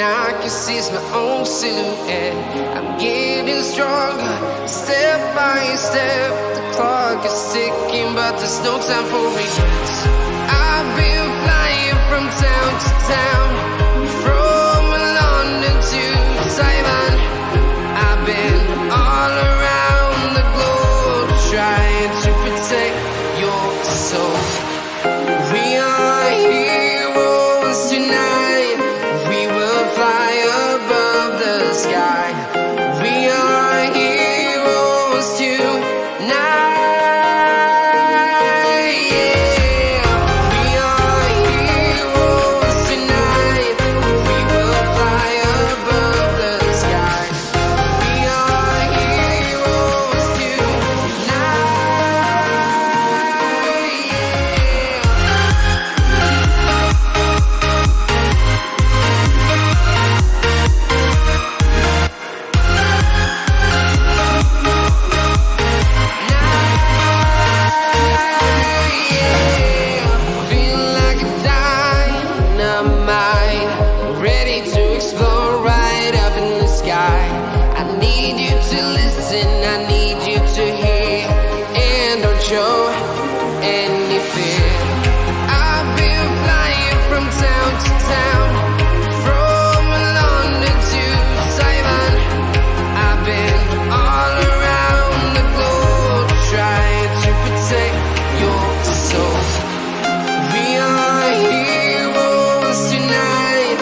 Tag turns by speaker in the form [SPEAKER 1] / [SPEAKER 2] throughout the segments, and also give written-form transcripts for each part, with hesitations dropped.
[SPEAKER 1] I can seize my own silhouette. I'm getting stronger, step by step. The clock is ticking, but there's no time for regrets. I've been flying from town to town, from London to Taiwan. I've been all around the globe, trying to protect your soul. We are heroes tonight. We will fly above the sky. We are heroes tonight. Show any fear. I've been flying from town to town, from London to Taiwan. I've been all around the globe, trying to protect your soul. We are heroes tonight.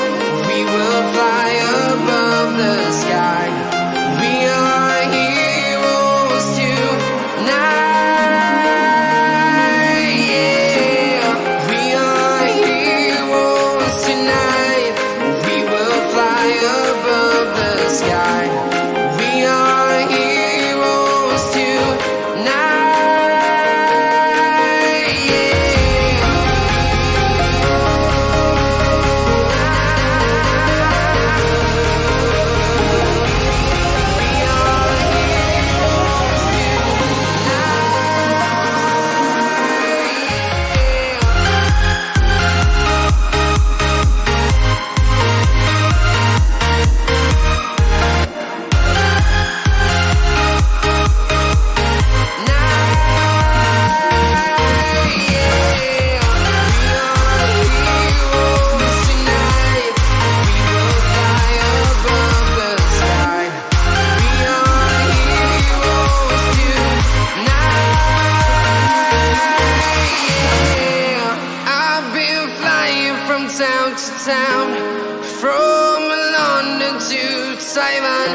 [SPEAKER 1] We will fly above the sky. We are heroes tonight. Town to town, from London to Taiwan.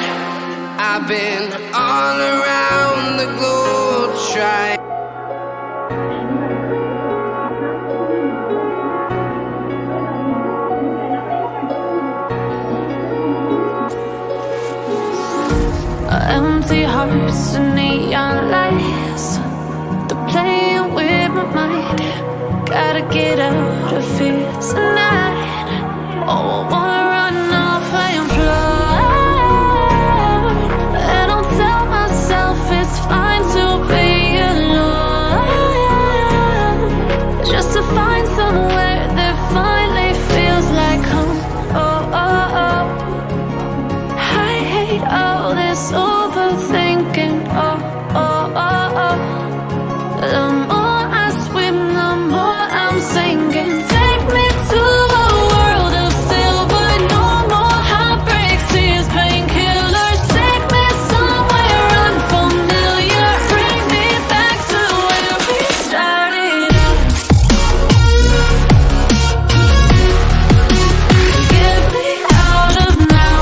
[SPEAKER 1] I've been all around the globe, trying.
[SPEAKER 2] Empty hearts and neon lights, they're playing with my mind. Gotta get out of here tonight. Oh, I wanna run off and fly, and I'll tell myself it's fine to be alone, just to find somewhere that finally feels like home. Oh, oh, oh. I hate all this overthinking. Oh, oh, oh, oh. The more I swim, the more I'm sinking. Take me to a world of silver. No more heartbreaks, tears, painkillers. Take me somewhere unfamiliar. Bring me back to where we started out. Get me out of now,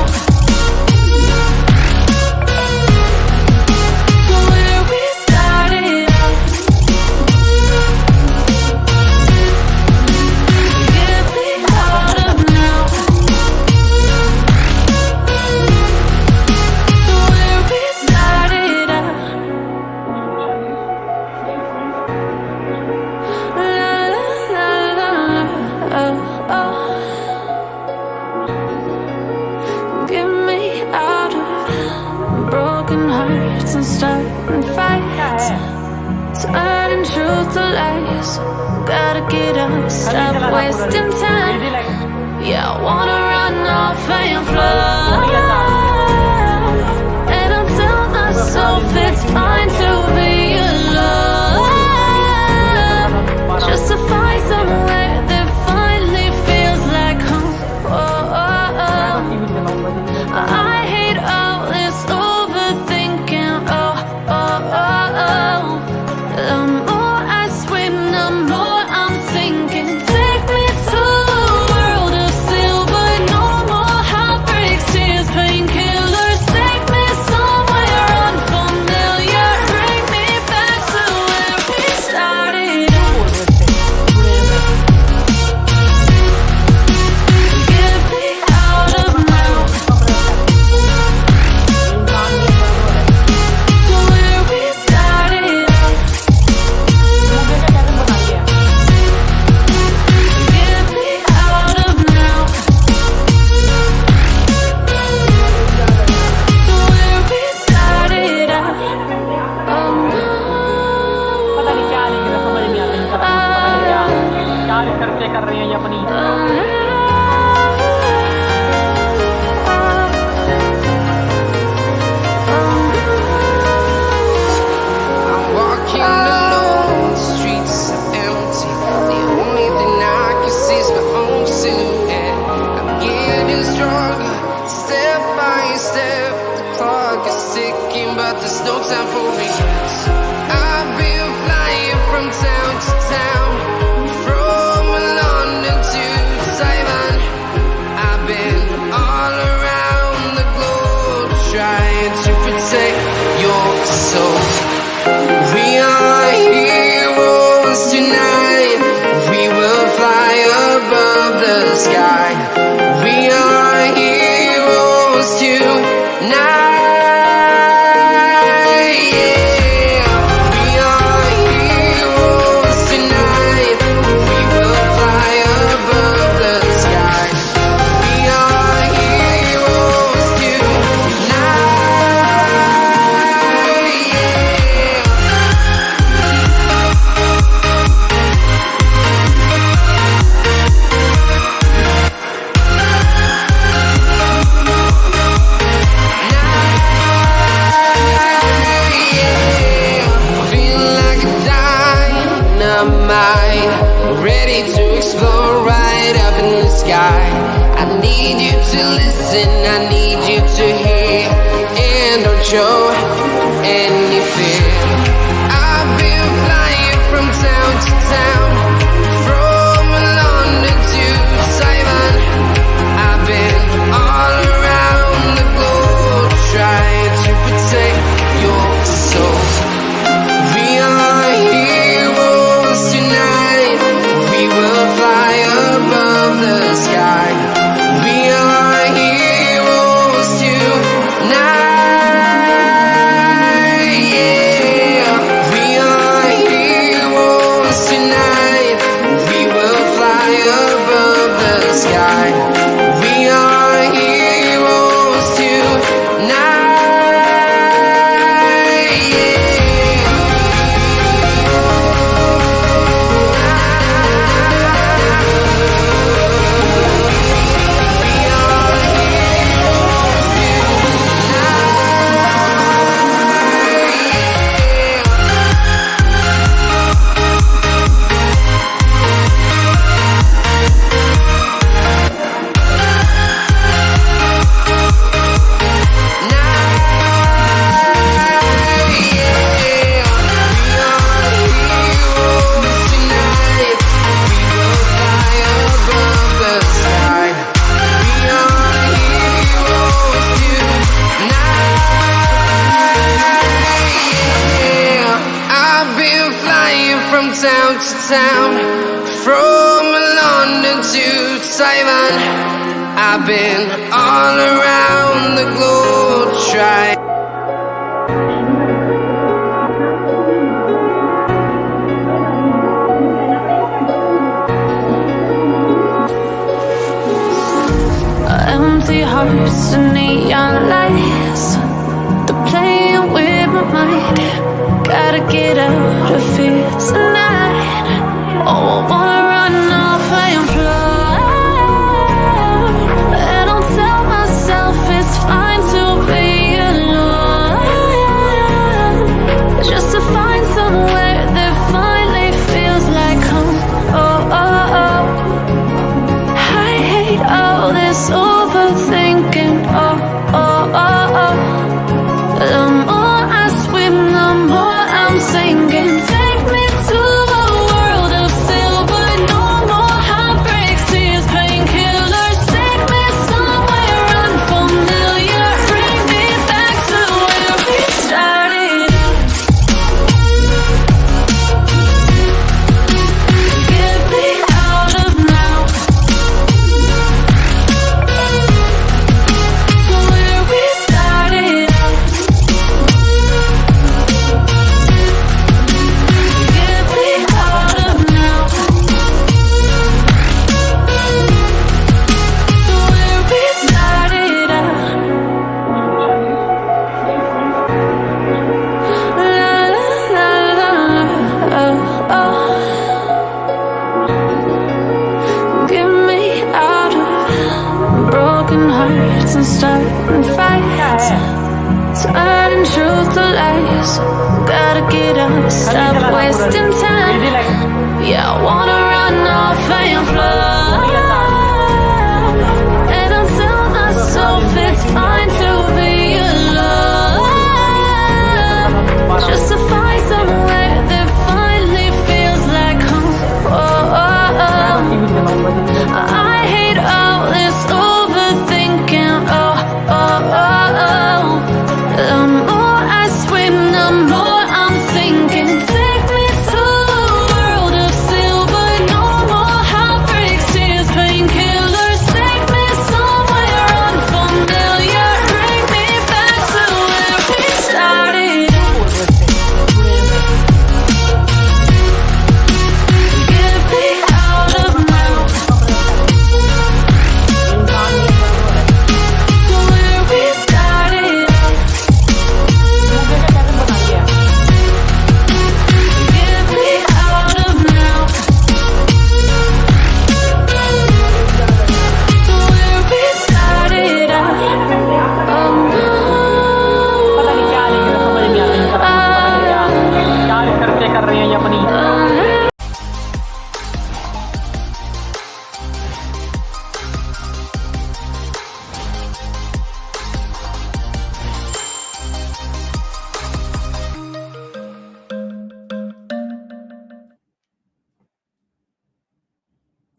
[SPEAKER 2] to where we started out. And starting fights, turning truth to lies. Gotta get up, stop wasting time. Yeah, I wanna run run off and fly. And I'll tell myself it's fine to be alone, just to find somewhere that finally feels like home. I hate all this overthinking. The more I swim, the more I'm sinking. Take me to a world of silver, no more heartbreaks, tears, painkillers. Take me somewhere unfamiliar, bring me back to where we started. Get me out of now, to where we started. Get me out of now, to where we started out. Oh no.
[SPEAKER 1] I'm walking alone, the streets are empty. The only thing I can see is my own silhouette. I'm getting stronger, step by step. The clock is ticking, but there's no time for regrets. I've been flying from town to town, from London to Taiwan. I've been all around the globe, trying to protect your soul. We are heroes tonight. We will fly above the sky. We are heroes tonight. Yeah. We are heroes tonight. We will fly above the sky. We are heroes tonight. Yeah. Feel like a dynamite, ready to explode right up in the sky. I need you to listen, I need you to hear, and don't show any fear. I've been flying from town to town, from London to Taiwan. I've been all around the globe, trying to protect your soul. We are heroes tonight. We will fly above the sky. We are heroes tonight. Yeah. We are heroes tonight. We will fly above the sky. We are heroes tonight. From town to town, from London to Taiwan. I've been all around the globe, trying.
[SPEAKER 2] Empty hearts and neon lights, they're playing with my mind. Gotta get out of here tonight. Oh, I wanna run off and fly. And turning truth to lies. Gotta get up, stop wasting time. Yeah, I wanna run off and fly. And I'll tell myself it's fine to be alone. Just to find somewhere that finally feels like home. Oh, oh, oh. I hate all this overthinking. Oh, oh, oh, oh. The more I swim, the more I'm thinking. Take me to a world of silver. No more heartbreaks, tears, painkillers. Take me somewhere unfamiliar. Bring me back to where we started. Get me out of now. To where we started. Get me out of now. To where we started. Oh no.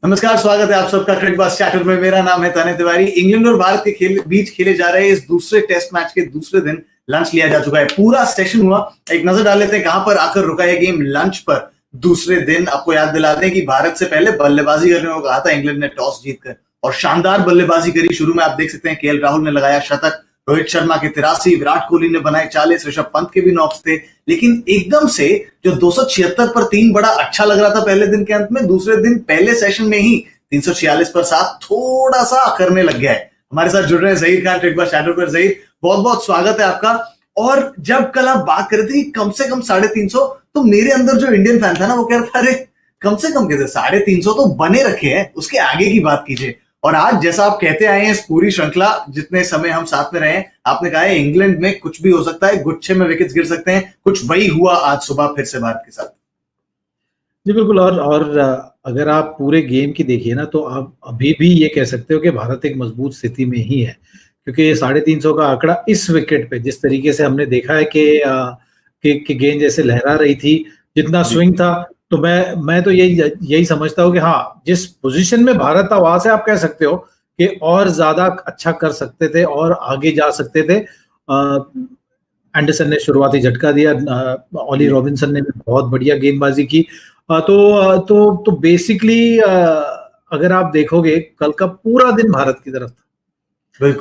[SPEAKER 3] नमस्कार, स्वागत है आप सबका cricket chatter में। मेरा नाम है तने तिवारी। इंग्लैंड और भारत के बीच खेले जा रहे इस दूसरे टेस्ट मैच के दूसरे दिन लंच लिया जा चुका है। पूरा सेशन हुआ, एक नजर डाल लेते हैं कहां पर आकर रुका है गेम लंच पर। दूसरे दिन आपको याद दिलाते हैं कि भारत से पहले बल्लेबाजी करने को कहा था इंग्लैंड ने टॉस जीतकर, और शानदार बल्लेबाजी करी। शुरू में आप देख सकते हैं केएल राहुल ने लगाया शतक, रोहित शर्मा के 83, विराट कोहली ने बनाए 40, ऋषभ पंत के भी नॉक्स थे। लेकिन एकदम से जो 276 पर 3 बड़ा अच्छा लग रहा था पहले दिन के अंत में, दूसरे दिन पहले सेशन में ही 346 पर 7 थोड़ा सा करने लग गया है। हमारे साथ जुड़ रहे हैं जहीर खान क्रिकेट चैटर पर। जहीर, बहुत बहुत स्वागत है आपका। और जब कल आप बात कर रहे थे कम से कम 350, तो मेरे अंदर जो इंडियन फैन था ना, वो कह रहा था अरे कम से कम कहते 350 तो बने रखे हैं, उसके आगे की बात कीजिए। और आज जैसा आप कहते आए हैं इस पूरी श्रृंखला जितने समय हम साथ में रहे हैं, आपने कहा है इंग्लैंड में कुछ भी हो सकता है, गुच्छे में विकेट्स गिर सकते हैं। कुछ वही हुआ आज सुबह फिर से भारत के साथ।
[SPEAKER 4] जी बिल्कुल। और अगर आप पूरे गेम की देखिए ना, तो आप अभी भी ये कह सकते हो कि भारत एक मजबूत स्थिति में ही है, क्योंकि 350 का आंकड़ा इस विकेट पे जिस तरीके से हमने देखा है कि गेंद जैसे लहरा रही थी, जितना स्विंग था, तो मैं तो यही समझता हूँ कि हाँ, जिस पोजीशन में भारत था वहां से आप कह सकते हो कि और ज्यादा अच्छा कर सकते थे और आगे जा सकते थे। एंडरसन ने शुरुआती झटका दिया, ऑली रॉबिन्सन ने भी बहुत बढ़िया गेंदबाजी की। तो बेसिकली अगर आप देखोगे कल का पूरा दिन भारत की तरफ था,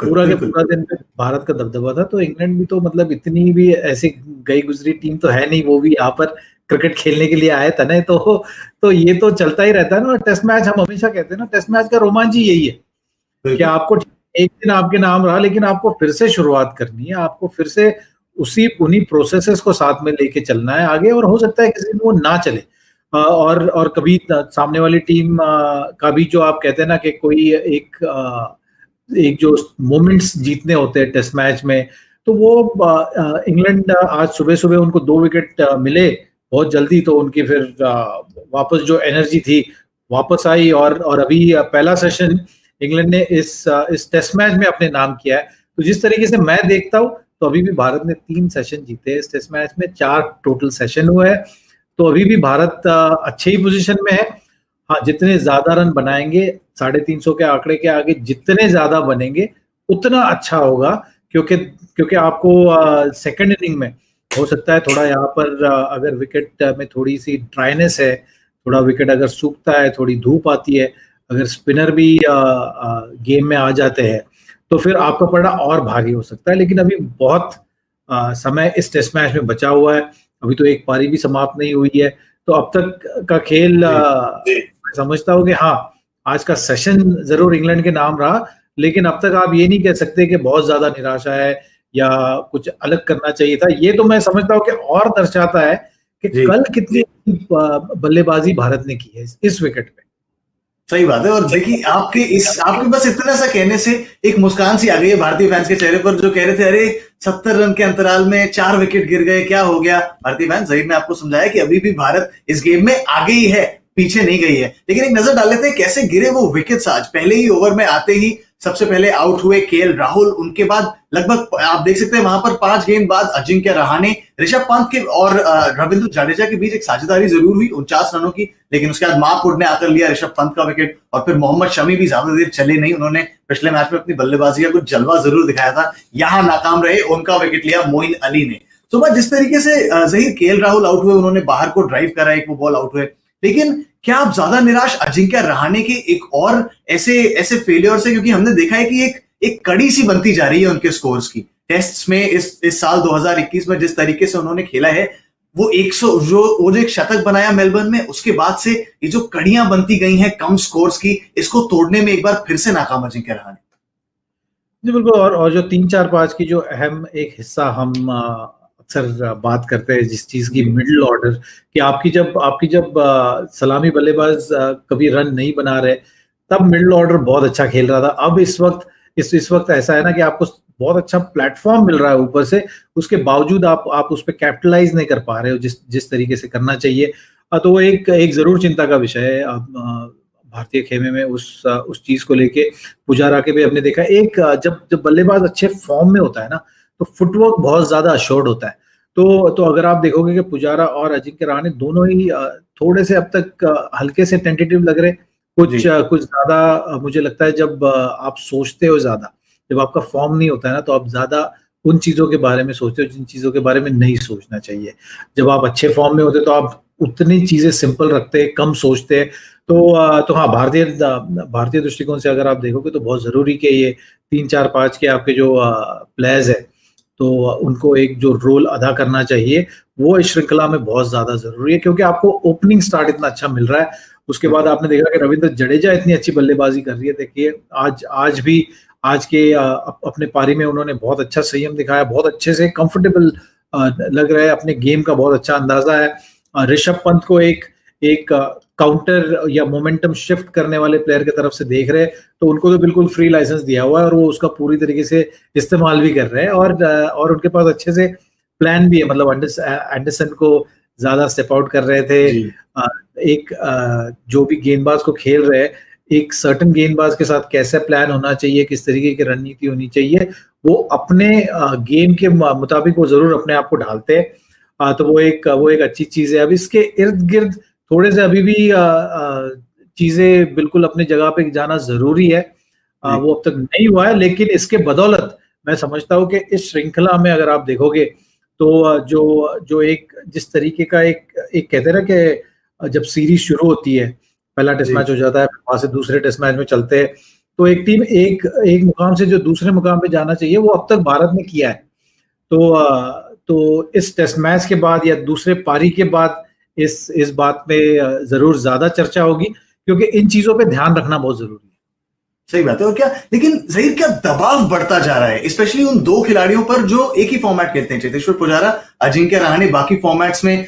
[SPEAKER 4] पूरा दिन भारत का दबदबा था। तो इंग्लैंड भी तो मतलब इतनी भी ऐसी गई गुजरी टीम तो है नहीं, वो भी यहाँ पर क्रिकेट खेलने के लिए आए थे ना। तो ये तो चलता ही रहता है ना। टेस्ट मैच हम हमेशा कहते हैं ना, टेस्ट मैच का रोमांच ही यही है कि आपको एक दिन आपके नाम रहा, लेकिन आपको फिर से शुरुआत करनी है, आपको फिर से उन्हीं प्रोसेसेस को साथ में लेके चलना है आगे। और हो सकता है किसी दिन वो ना चले, और कभी सामने वाली टीम का भी जो आप कहते हैं ना कि कोई एक जो मोमेंट्स जीतने होते हैं टेस्ट मैच में, तो वो इंग्लैंड आज सुबह सुबह उनको 2 विकेट मिले बहुत जल्दी, तो उनकी फिर वापस जो एनर्जी थी वापस आई। और अभी पहला सेशन इंग्लैंड ने इस टेस्ट मैच में अपने नाम किया है। तो जिस तरीके से मैं देखता हूं, तो अभी भी भारत ने 3 सेशन जीते इस टेस्ट मैच में, 4 टोटल सेशन हुए हैं। तो अभी भी भारत अच्छे ही पोजीशन में है। हाँ, जितने ज्यादा रन बनाएंगे 350 के आंकड़े के आगे जितने ज्यादा बनेंगे उतना अच्छा होगा, क्योंकि आपको सेकंड इनिंग में हो सकता है थोड़ा यहाँ पर अगर विकेट में थोड़ी सी ड्राइनेस है, थोड़ा विकेट अगर सूखता है, थोड़ी धूप आती है, अगर स्पिनर भी गेम में आ जाते हैं, तो फिर आपका पड़ा और भारी हो सकता है। लेकिन अभी बहुत समय इस टेस्ट मैच में बचा हुआ है, अभी तो एक पारी भी समाप्त नहीं हुई है। तो अब तक का खेल मैं समझता हूँ कि हाँ, आज का सेशन जरूर इंग्लैंड के नाम रहा, लेकिन अब तक आप ये नहीं कह सकते कि बहुत ज्यादा निराशा है या कुछ अलग करना चाहिए था। ये तो मैं समझता हूँ कि और दर्शाता है कि कल कितनी बल्लेबाजी भारत ने की है इस विकेट पे।
[SPEAKER 3] सही बात है। और देखिए आपके बस इतना सा कहने से एक मुस्कान सी आ गई है भारतीय फैंस के चेहरे पर, जो कह रहे थे अरे 70 रन के अंतराल में 4 विकेट गिर गए, क्या हो गया। भारतीय फैंस, जहीर ने आपको समझाया कि अभी भी भारत इस गेम में आगे ही है, पीछे नहीं गई है। लेकिन एक नजर डाल लेते हैं कैसे गिरे वो विकेट्स आज। पहले ही ओवर में आते ही सबसे पहले आउट हुए केएल राहुल, उनके बाद लगभग आप देख सकते हैं वहां पर 5 गेंद बाद अजिंक्य रहाणे, ऋषभ पंत के और रविंद्र जडेजा के बीच एक साझेदारी जरूर हुई 49 रनों की, लेकिन उसके बाद मार्कवुड ने आकर लिया ऋषभ पंत का विकेट। और फिर मोहम्मद शमी भी ज्यादा देर चले नहीं, उन्होंने पिछले मैच में अपनी बल्लेबाजी का कुछ जलवा जरूर दिखाया था, यहां नाकाम रहे, उनका विकेट लिया मोइन अली ने। तो जिस तरीके से जहीर केएल राहुल आउट हुए, उन्होंने बाहर को ड्राइव करा, एक वो बॉल आउट हुए। लेकिन क्या आप ज्यादा निराश अजिंक्य रहाणे के एक और ऐसे फेलियर से, क्योंकि हमने देखा है कि एक कड़ी सी बनती जा रही है उनके स्कोर्स की टेस्ट्स में। इस साल 2021 में जिस तरीके से उन्होंने खेला है, वो 100 जो एक शतक बनाया मेलबर्न में, उसके बाद से ये जो कड़ियां बनती गई हैं कम स्कोर्स की, इसको तोड़ने में एक बार फिर से नाकाम अजिंक्य रहाणे।
[SPEAKER 4] जी बिल्कुल। और जो 3-4-5 की जो अहम एक हिस्सा हम अक्सर बात करते हैं जिस चीज की, मिडिल ऑर्डर, कि आपकी जब सलामी बल्लेबाज कभी रन नहीं बना रहे, तब मिडिल ऑर्डर बहुत अच्छा खेल रहा था। अब इस वक्त ऐसा है ना कि आपको बहुत अच्छा प्लेटफॉर्म मिल रहा है ऊपर से, उसके बावजूद आप उस पर कैपिटलाइज नहीं कर पा रहे हो जिस तरीके से करना चाहिए। तो वो एक जरूर चिंता का विषय है भारतीय खेमे में उस चीज को लेके। पुजारा के भी हमने देखा, एक जब बल्लेबाज अच्छे फॉर्म में होता है ना, तो फुटवर्क बहुत ज्यादा अश्योर्ड होता है। तो अगर आप देखोगे कि पुजारा और अजिंक्य रहाणे दोनों ही थोड़े से अब तक हल्के से टेंटेटिव लग रहे, कुछ ज्यादा मुझे लगता है जब आप सोचते हो ज्यादा, जब आपका फॉर्म नहीं होता है ना, तो आप ज्यादा उन चीजों के बारे में सोचते हो जिन चीजों के बारे में नहीं सोचना चाहिए। जब आप अच्छे फॉर्म में होते तो आप उतनी चीजें सिंपल रखते हैं, कम सोचते हैं। तो हाँ, भारतीय दृष्टिकोण से अगर आप देखोगे तो बहुत जरूरी कि ये 3-4-5 के आपके जो प्लेयर्स है, तो उनको एक जो रोल अदा करना चाहिए वो इस श्रृंखला में बहुत ज्यादा जरूरी है, क्योंकि आपको ओपनिंग स्टार्ट इतना अच्छा मिल रहा है। उसके बाद आपने देखा कि रविंद्र जडेजा इतनी अच्छी बल्लेबाजी कर रही है। देखिए आज के अपने पारी में उन्होंने बहुत अच्छा संयम दिखाया, बहुत अच्छे से कंफर्टेबल लग रहा है, अपने गेम का बहुत अच्छा अंदाजा है। ऋषभ पंत को एक काउंटर या मोमेंटम शिफ्ट करने वाले प्लेयर की तरफ से देख रहे हैं, तो उनको तो बिल्कुल फ्री लाइसेंस दिया हुआ है और वो उसका पूरी तरीके से इस्तेमाल भी कर रहे हैं। और उनके पास अच्छे से प्लान भी है, मतलब एंडरसन को ज्यादा स्टेप आउट कर रहे थे। जो भी गेंदबाज को खेल रहे हैं, एक सर्टेन गेंदबाज के साथ कैसे प्लान होना चाहिए, किस तरीके की रणनीति होनी चाहिए, वो अपने गेम के मुताबिक वो जरूर अपने आप को ढालते हैं। तो वो एक अच्छी चीज है। अब इसके इर्द गिर्द थोड़े से अभी भी चीजें बिल्कुल अपनी जगह पे जाना जरूरी है, वो अब तक नहीं हुआ है। लेकिन इसके बदौलत मैं समझता हूँ कि इस श्रृंखला में अगर आप देखोगे तो जो एक जिस तरीके का एक कहते हैं ना कि जब सीरीज शुरू होती है, पहला टेस्ट मैच हो जाता है, वहां से दूसरे टेस्ट मैच में चलते हैं, तो एक टीम एक मुकाम से जो दूसरे मुकाम पे जाना चाहिए वो अब तक भारत ने किया है। तो इस टेस्ट मैच के बाद या दूसरे पारी के बाद इस बात पे जरूर ज्यादा चर्चा होगी, क्योंकि इन चीजों पे ध्यान रखना बहुत जरूरी है।
[SPEAKER 3] सही बात है। और लेकिन जहीर क्या दबाव बढ़ता जा रहा है, स्पेशली उन दो खिलाड़ियों पर जो एक ही फॉर्मेट खेलते हैं, चेतेश्वर पुजारा, अजिंक्य रहाणे। बाकी फॉर्मेट्स में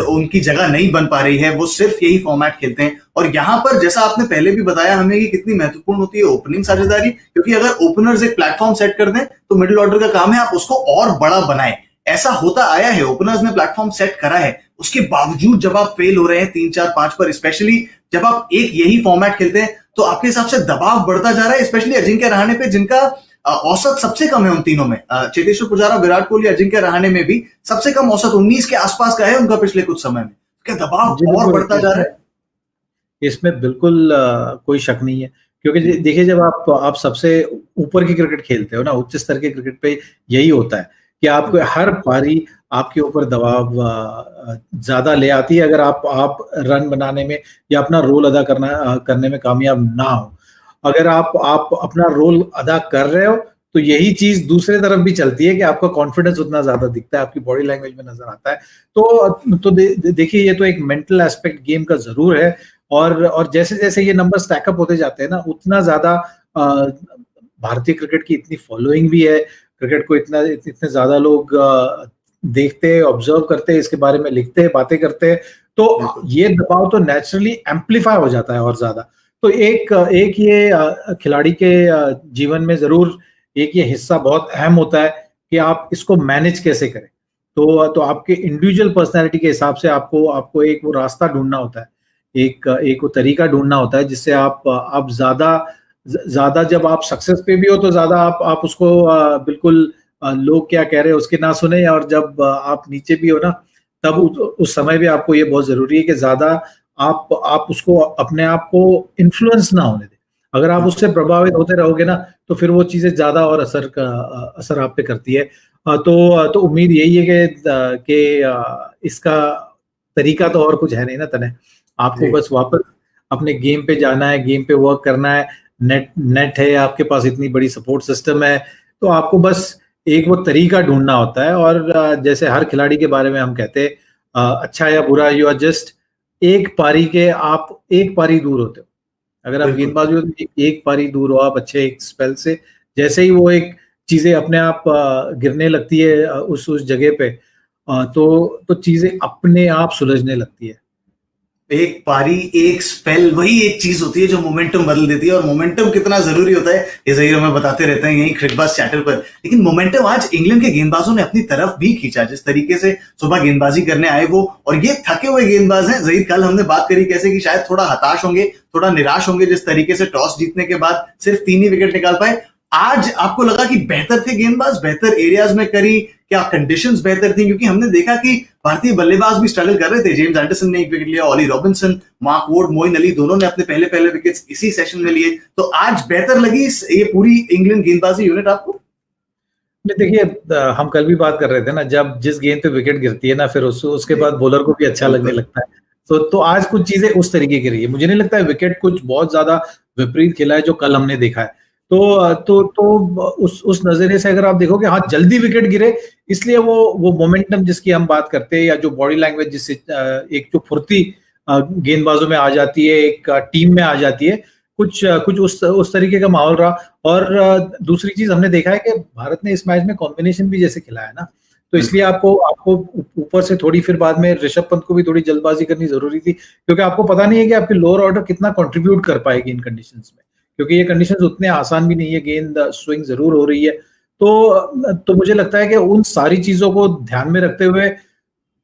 [SPEAKER 3] उनकी जगह नहीं बन पा रही है, वो सिर्फ यही फॉर्मेट खेलते हैं। और यहाँ पर जैसा आपने पहले भी बताया हमें कि कितनी महत्वपूर्ण होती है ओपनिंग साझेदारी, क्योंकि अगर ओपनर्स एक प्लेटफॉर्म सेट कर दें तो मिडिल ऑर्डर का काम है आप उसको और बड़ा बनाएं। ऐसा होता आया है, ओपनर्स ने प्लेटफॉर्म सेट करा है, उसके बावजूद जब आप फेल हो रहे हैं 3-4-5 पर, स्पेशली जब आप एक यही फॉर्मेट खेलते हैं, तो आपके हिसाब से दबाव बढ़ता जा रहा है, स्पेशली अजिंक्य रहाणे पे, जिनका औसत सबसे कम है उन तीनों में। चेतेश्वर पुजारा, विराट कोहली, अजिंक्य रहाणे में भी सबसे कम औसत 19 के आसपास का है उनका पिछले कुछ समय में। क्या दबाव और बढ़ता जा रहा है?
[SPEAKER 4] इसमें बिल्कुल कोई शक नहीं है, क्योंकि देखिए जब आप सबसे ऊपर की क्रिकेट खेलते हो ना, उच्च स्तर के क्रिकेट पे यही होता है कि आपको हर पारी आपके ऊपर दबाव ज्यादा ले आती है अगर आप रन बनाने में या अपना रोल अदा करने में कामयाब ना हो। अगर आप अपना रोल अदा कर रहे हो तो यही चीज दूसरे तरफ भी चलती है कि आपका कॉन्फिडेंस उतना ज्यादा दिखता है, आपकी बॉडी लैंग्वेज में नजर आता है। तो देखिए ये तो एक मेंटल एस्पेक्ट गेम का जरूर है, और जैसे जैसे ये नंबर स्टैकअप होते जाते हैं ना, उतना ज्यादा भारतीय क्रिकेट की इतनी फॉलोइंग भी है, क्रिकेट को इतने ज्यादा लोग देखते हैं, ऑब्जर्व करते हैं, इसके बारे में लिखते हैं, बातें करते हैं, तो ये दबाव तो नेचुरली एम्पलीफाई हो जाता है और ज्यादा। तो एक ये खिलाड़ी के जीवन में जरूर एक ये हिस्सा बहुत अहम होता है कि आप इसको मैनेज कैसे करें। तो आपके इंडिविजुअल पर्सनैलिटी के हिसाब से आपको एक वो रास्ता ढूंढना होता है, एक वो तरीका ढूंढना होता है जिससे आप ज्यादा जब आप सक्सेस पे भी हो तो ज्यादा आप उसको बिल्कुल लोग क्या कह रहे हैं उसके ना सुने, और जब आप नीचे भी हो ना तब उस समय भी आपको ये बहुत जरूरी है कि ज्यादा आप उसको अपने आप को इन्फ्लुएंस ना होने दें। अगर आप उससे प्रभावित होते रहोगे ना तो फिर वो चीजें ज्यादा और असर आप पे करती है। तो उम्मीद यही है कि इसका तरीका तो और कुछ है नहीं ना तने, आपको बस वापस अपने गेम पे जाना है, गेम पे वर्क करना है। नेट है आपके पास, इतनी बड़ी सपोर्ट सिस्टम है, तो आपको बस एक वो तरीका ढूंढना होता है। और जैसे हर खिलाड़ी के बारे में हम कहते हैं अच्छा या बुरा, यू आर जस्ट एक पारी दूर होते हो। अगर आप गेंदबाज हो तो एक पारी दूर हो आप अच्छे एक स्पेल से। जैसे ही वो एक चीजें अपने आप गिरने लगती है उस जगह पे, तो चीजें अपने आप सुलझने लगती है।
[SPEAKER 3] एक पारी एक स्पेल वही एक चीज होती है जो मोमेंटम बदल देती है, और मोमेंटम कितना जरूरी होता है ये ज़हीर हमें बताते रहते हैं यही क्रिकबाज चैटर पर। लेकिन मोमेंटम आज इंग्लैंड के गेंदबाजों ने अपनी तरफ भी खींचा, जिस तरीके से सुबह गेंदबाजी करने आए वो, और ये थके हुए गेंदबाज हैं ज़हीर। कल हमने बात करी कैसे कि शायद थोड़ा हताश होंगे, थोड़ा निराश होंगे जिस तरीके से टॉस जीतने के बाद सिर्फ 3 ही विकेट निकाल पाए। आज आपको लगा कि बेहतर थे गेंदबाज, बेहतर एरियाज में करी, क्या कंडीशंस बेहतर थी? क्योंकि हमने देखा कि भारतीय बल्लेबाज भी स्ट्रगल कर रहे थे। जेम्स एंडरसन ने 1 विकेट लिया, Ollie Robinson, Mark Wood, Moeen Ali दोनों ने अपने पहले विकेट्स इसी सेशन में लिए। तो आज बेहतर लगी ये पूरी इंग्लैंड गेंदबाजी यूनिट आपको?
[SPEAKER 4] देखिए हम कल भी बात कर रहे थे ना, जब जिस गेंद पे विकेट गिरती है ना फिर उसके बाद बॉलर को भी अच्छा लगने लगता है। तो आज कुछ चीजें उस तरीके की रही है। मुझे नहीं लगता है विकेट कुछ बहुत ज्यादा विपरीत खेला है जो कल हमने देखा है। तो उस नजरिए से अगर आप देखोगे, हाँ जल्दी विकेट गिरे इसलिए वो मोमेंटम जिसकी हम बात करते हैं, या जो बॉडी लैंग्वेज जिससे एक जो फुर्ती गेंदबाजों में आ जाती है, एक टीम में आ जाती है, कुछ उस तरीके का माहौल रहा। और दूसरी चीज हमने देखा है कि भारत ने इस मैच में कॉम्बिनेशन भी जैसे खिलाया ना, तो इसलिए आपको ऊपर से थोड़ी, फिर बाद में ऋषभ पंत को भी थोड़ी जल्दबाजी करनी जरूरी थी, क्योंकि आपको पता नहीं है कि आपकी लोअर ऑर्डर कितना कंट्रीब्यूट कर पाएगी इन कंडीशंस में, क्योंकि ये कंडीशंस उतने आसान भी नहीं है, गेंद स्विंग जरूर हो रही है। तो मुझे लगता है कि उन सारी चीजों को ध्यान में रखते हुए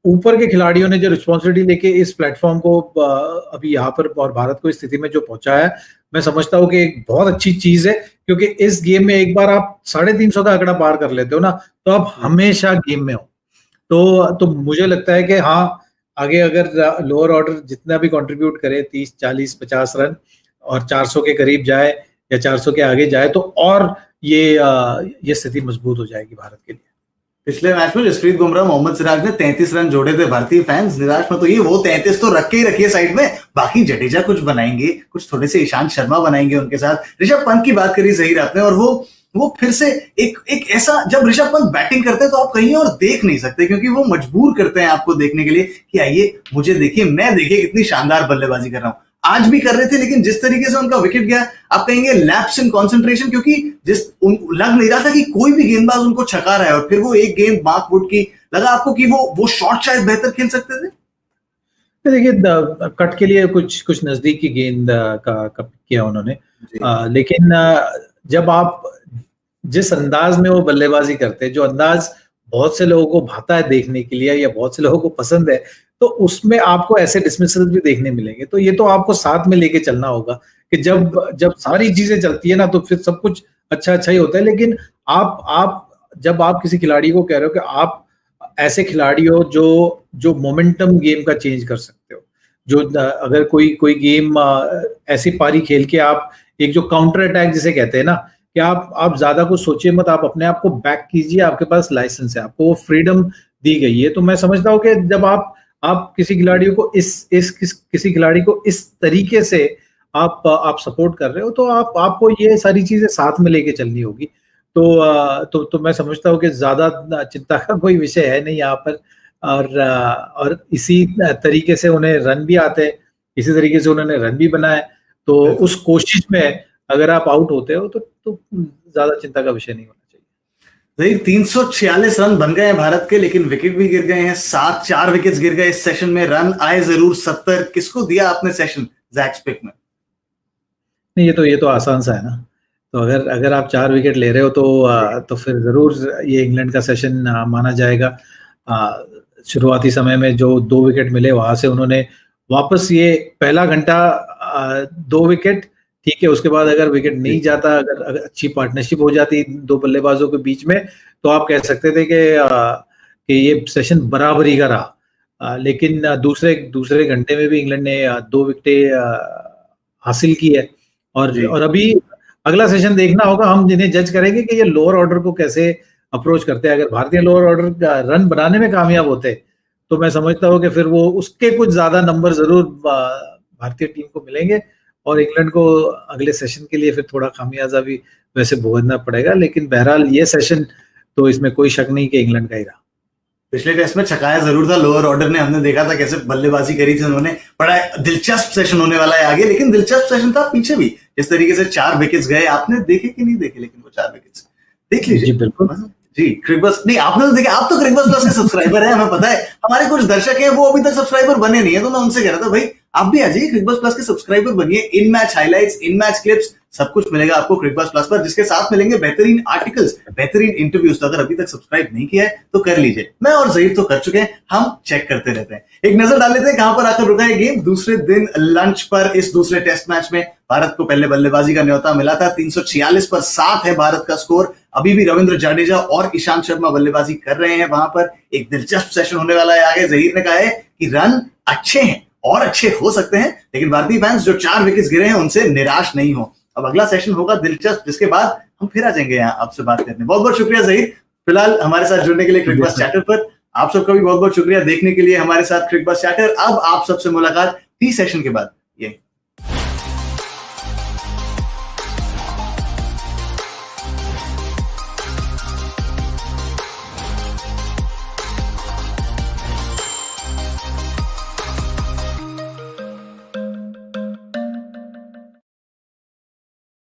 [SPEAKER 4] ऊपर के खिलाड़ियों ने जो रिस्पॉन्सिबिलिटी लेके इस प्लेटफॉर्म को अभी यहाँ पर और भारत को इस स्थिति में जो पहुंचाया है, मैं समझता हूँ कि एक बहुत अच्छी चीज है। क्योंकि इस गेम में एक बार आप 350 का आंकड़ा पार कर लेते हो ना, तो आप हमेशा गेम में हो। तो मुझे लगता है कि हाँ, आगे अगर लोअर ऑर्डर जितना भी कंट्रीब्यूट करे 30, 40, 50 रन और 400 के करीब जाए या 400 के आगे जाए, तो और ये स्थिति मजबूत हो जाएगी भारत के लिए।
[SPEAKER 3] पिछले मैच में जसप्रीत बुमराह, मोहम्मद सिराज ने 33 रन जोड़े थे। भारतीय फैंस निराश मत होइए, वो 33 तो रख के ही रखिए साइड में, बाकी जडेजा कुछ बनाएंगे, कुछ थोड़े से ईशांत शर्मा बनाएंगे उनके साथ। ऋषभ पंत की बात करी ज़हीर आपने, और वो फिर से एक ऐसा, जब ऋषभ पंत बैटिंग करते हैं तो आप कहीं और देख नहीं सकते, क्योंकि वो मजबूर करते हैं आपको देखने के लिए कि आइए मुझे देखिए, मैं देखिए कितनी शानदार बल्लेबाजी कर रहा हूं। आज भी कर रहे थे, लेकिन जिस तरीके से उनका विकेट गया, आप कहेंगे लैप्स इन कंसंट्रेशन, क्योंकि लग नहीं रहा था कि कोई भी गेंदबाज उनको छका रहा है। और फिर वो एक गेंद मार्क वुड की, लगा आपको कि वो शॉट शायद बेहतर खेल सकते थे?
[SPEAKER 4] देखिए कट के लिए कुछ नजदीक की गेंद का किया उन्होंने, लेकिन जब आप जिस अंदाज में वो बल्लेबाजी करते हैं, जो अंदाज बहुत से लोगों को भाता है देखने के लिए या बहुत से लोगों को पसंद है, तो उसमें आपको ऐसे डिसमिसल भी देखने मिलेंगे। तो ये तो आपको साथ में लेके चलना होगा कि जब सारी चीजें चलती है ना तो फिर सब कुछ अच्छा ही होता है। लेकिन जब आप किसी खिलाड़ी को कह रहे हो कि आप ऐसे खिलाड़ी हो जो मोमेंटम गेम का चेंज कर सकते हो, जो अगर कोई गेम ऐसी पारी खेल के आप एक जो काउंटर अटैक जिसे कहते हैं ना, कि आप ज्यादा कुछ सोचिए मत, आप अपने आप को बैक कीजिए, आपके पास लाइसेंस है, आपको वो फ्रीडम दी गई है। तो मैं समझता हूँ कि जब आप किसी खिलाड़ी को किसी खिलाड़ी को इस तरीके से आप सपोर्ट कर रहे हो, तो आपको ये सारी चीजें साथ में लेके चलनी होगी। तो मैं समझता हूँ कि ज्यादा चिंता का कोई विषय है नहीं यहाँ पर। और इसी तरीके से उन्हें रन भी आते हैं, इसी तरीके से उन्होंने रन भी बनाए। तो उस कोशिश में अगर आप आउट होते हो तो ज्यादा चिंता का विषय नहीं होना चाहिए।
[SPEAKER 3] 346 रन बन गए हैं भारत के, लेकिन विकेट भी गिर गए हैं। 4 विकेट्स गिर गए इस सेशन में, रन आए जरूर 70। किसको दिया आपने सेशन जैक स्पिक में?
[SPEAKER 4] नहीं, ये तो आसान सा है ना। तो अगर आप 4 विकेट ले रहे हो तो फिर जरूर ये इंग्लैंड का सेशन माना जाएगा। शुरुआती समय में जो 2 विकेट मिले वहां से उन्होंने वापस ये पहला घंटा 2 विकेट, ठीक है, उसके बाद अगर विकेट नहीं जाता, अगर अच्छी पार्टनरशिप हो जाती 2 बल्लेबाजों के बीच में, तो आप कह सकते थे कि ये सेशन बराबरी का रहा। लेकिन दूसरे घंटे में भी इंग्लैंड ने 2 विकेटें हासिल की है। और अभी अगला सेशन देखना होगा, हम जिन्हें जज करेंगे कि ये लोअर ऑर्डर को कैसे अप्रोच करते हैं। अगर भारतीय लोअर ऑर्डर रन बनाने में कामयाब होते तो मैं समझता हूँ कि फिर वो उसके कुछ ज्यादा नंबर जरूर भारतीय टीम को मिलेंगे और इंग्लैंड को अगले सेशन के लिए फिर थोड़ा खामियाजा भी वैसे भुगतना पड़ेगा। लेकिन बहरहाल ये सेशन तो इसमें कोई शक नहीं कि इंग्लैंड का ही रहा।
[SPEAKER 3] पिछले टेस्ट में छकाया जरूर था लोअर ऑर्डर ने, हमने देखा था कैसे बल्लेबाजी करी थी उन्होंने। बड़ा दिलचस्प सेशन होने वाला है आगे, लेकिन दिलचस्प सेशन था पीछे भी, जिस तरीके से 4 विकेट्स गए। आपने देखे कि नहीं देखे? लेकिन वो 4 विकेट्स देख लीजिए।
[SPEAKER 4] जी बिल्कुल
[SPEAKER 3] जी, क्रिकबज़ नहीं आपने तो देखे, आप तो क्रिकबज़ प्लस के सब्सक्राइबर हैं, हमें पता है। हमारे कुछ दर्शक हैं वो अभी तक सब्सक्राइबर बने नहीं है, तो मैं उनसे कह रहा था भाई आप भी आ जाइए क्रिकबज़ प्लस के सब्सक्राइबर बनिए। इन मैच हाइलाइट्स, इन मैच क्लिप्स सब कुछ मिलेगा आपको क्रिकबज़ प्लस पर, जिसके साथ मिलेंगे बेहतरीन आर्टिकल्स, बेहतरीन इंटरव्यूज। तो अगर अभी तक सब्सक्राइब नहीं किया है तो कर लीजिए। मैं और ज़हीर तो कर चुके हैं, हम चेक करते रहते हैं। एक नजर डाल लेते हैं कहां पर आकर रुका है गेम। दूसरे दिन लंच पर इस दूसरे टेस्ट मैच में भारत को पहले बल्लेबाजी का न्योता मिला था। 346 पर 7 है भारत का स्कोर। अभी भी रविंद्र जडेजा और ईशांत शर्मा बल्लेबाजी कर रहे हैं वहां पर। एक दिलचस्प सेशन होने वाला है आगे। ज़हीर ने कहा है कि रन अच्छे हैं और अच्छे हो सकते हैं, लेकिन भारतीय फैंस जो 4 विकेट्स गिरे हैं उनसे निराश नहीं हो। अब अगला सेशन होगा दिलचस्प, जिसके बाद हम फिर आ जाएंगे यहाँ आपसे बात करने। बहुत बहुत शुक्रिया ज़हीर फिलहाल हमारे साथ जुड़ने के लिए क्रिकबज़ चैटर पर। आप सबका भी बहुत बहुत शुक्रिया देखने के लिए हमारे साथ क्रिकबज़ चैटर। अब आप सबसे मुलाकात टी सेशन के बाद।